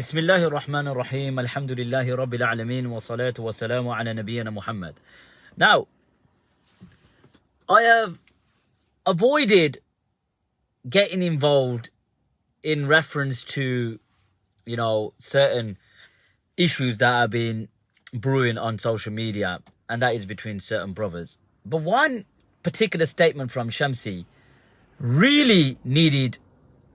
بسم الله الرحمن الرحيم الحمد لله رب العالمين والصلاة والسلام على نبينا Muhammad. Now, I have avoided getting involved in reference to, certain issues that have been brewing on social media, and that is between certain brothers. But one particular statement from Shamsi really needed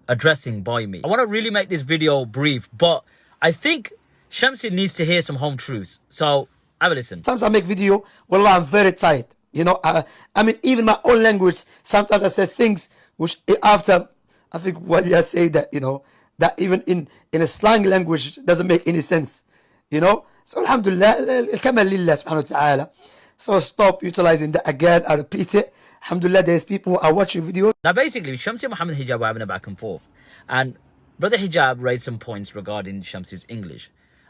addressing by me. I want to really make this video brief, but I think Shamsi needs to hear some home truths. So have a listen. Sometimes I make video, wallah, I'm very tired. I mean, even my own language, sometimes I say things which after, I think what I say that, that even in a slang language doesn't make any sense, So alhamdulillah, al-kamal lillah subhanahu wa ta'ala. So stop utilizing that again, I repeat it. Alhamdulillah, there's people who are watching videos. Now, basically, Shamsi and Muhammad Hijab were having a back and forth. And Brother Hijab raised some points regarding Shamsi's English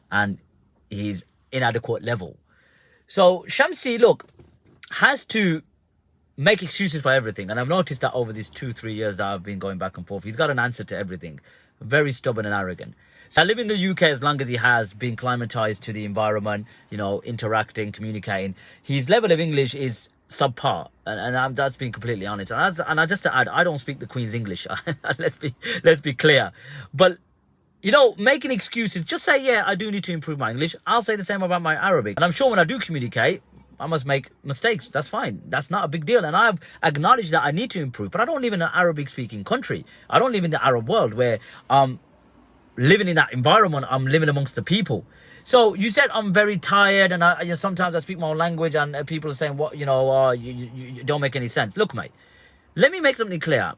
and his inadequate level. So Shamsi, look, has to make excuses for everything. And I've noticed that over these 2-3 years that I've been going back and forth, he's got an answer to everything. Very stubborn and arrogant. So I live in the UK as long as he has been climatized to the environment, interacting, communicating. His level of English is subpar, and that's being completely honest. And I just to add, I don't speak the Queen's English. let's be clear. But making excuses, just say, yeah, I do need to improve my English. I'll say the same about my Arabic. And I'm sure when I do communicate, I must make mistakes. That's fine. That's not a big deal. And I've acknowledged that I need to improve. But I don't live in an Arabic speaking country. I don't live in the Arab world where living in that environment. I'm living amongst the people. So you said I'm very tired, and sometimes I speak my own language, and people are saying, "What you don't make any sense." Look, mate, let me make something clear.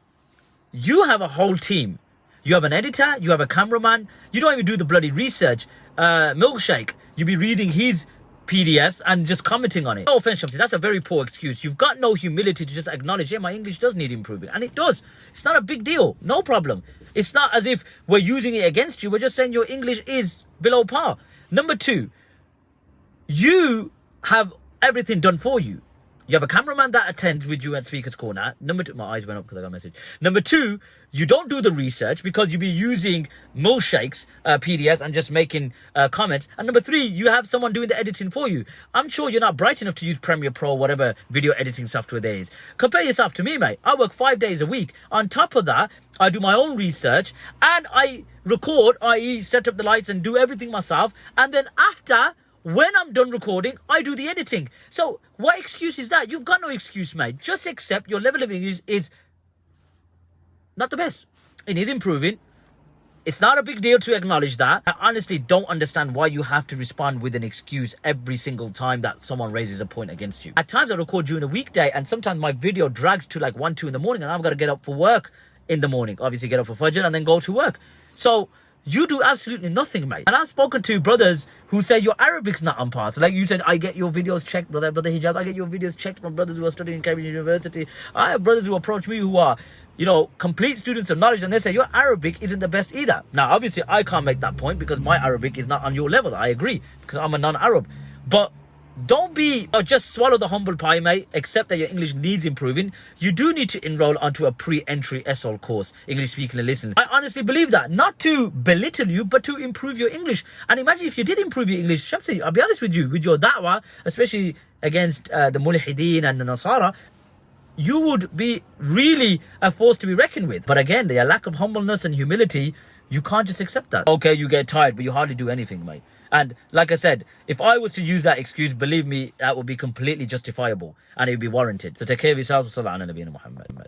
You have a whole team. You have an editor. You have a cameraman. You don't even do the bloody research. Milkshake, you be reading his PDFs and just commenting on it. No offense, Shamsi, that's a very poor excuse. You've got no humility to just acknowledge, yeah, my English does need improving. And it does. It's not a big deal. No problem. It's not as if we're using it against you. We're just saying your English is below par. Number two, you have everything done for you. You have a cameraman that attends with you at Speaker's Corner. Number two, my eyes went up because I got a message. Number two, you don't do the research because you be using Milkshake's PDFs and just making comments. And number three, you have someone doing the editing for you. I'm sure you're not bright enough to use Premiere Pro, whatever video editing software there is. Compare yourself to me, mate. I work 5 days a week. On top of that, I do my own research and I record, i.e. set up the lights and do everything myself. And then after, when I'm done recording, I do the editing. So what excuse is that? You've got no excuse, mate. Just accept your level of English is not the best. It is improving. It's not a big deal to acknowledge that. I honestly don't understand why you have to respond with an excuse every single time that someone raises a point against you. At times I record during a weekday and sometimes my video drags to like 1-2 in the morning and I've got to get up for work in the morning. Obviously get up for Fajr and then go to work. So you do absolutely nothing, mate. And I've spoken to brothers who say your Arabic's not on par. So like you said, I get your videos checked, brother Hijab. I get your videos checked from brothers who are studying in Cambridge University. I have brothers who approach me who are, complete students of knowledge, and they say your Arabic isn't the best either. Now, obviously, I can't make that point because my Arabic is not on your level. I agree, because I'm a non-Arab. But don't be, just swallow the humble pie, mate. Accept that your English needs improving. You do need to enroll onto a pre-entry ESOL course, English speaking and listening. I honestly believe that. Not to belittle you, but to improve your English. And imagine if you did improve your English, Shamsi, I'll be honest with you, with your da'wah, especially against the mulhideen and the Nasara, you would be really a force to be reckoned with. But again, their lack of humbleness and humility, you can't just accept that. Okay, you get tired, but you hardly do anything, mate. And like I said, if I was to use that excuse, believe me, that would be completely justifiable and it would be warranted. So take care of yourselves. Sallallahu alaihi wa sallam.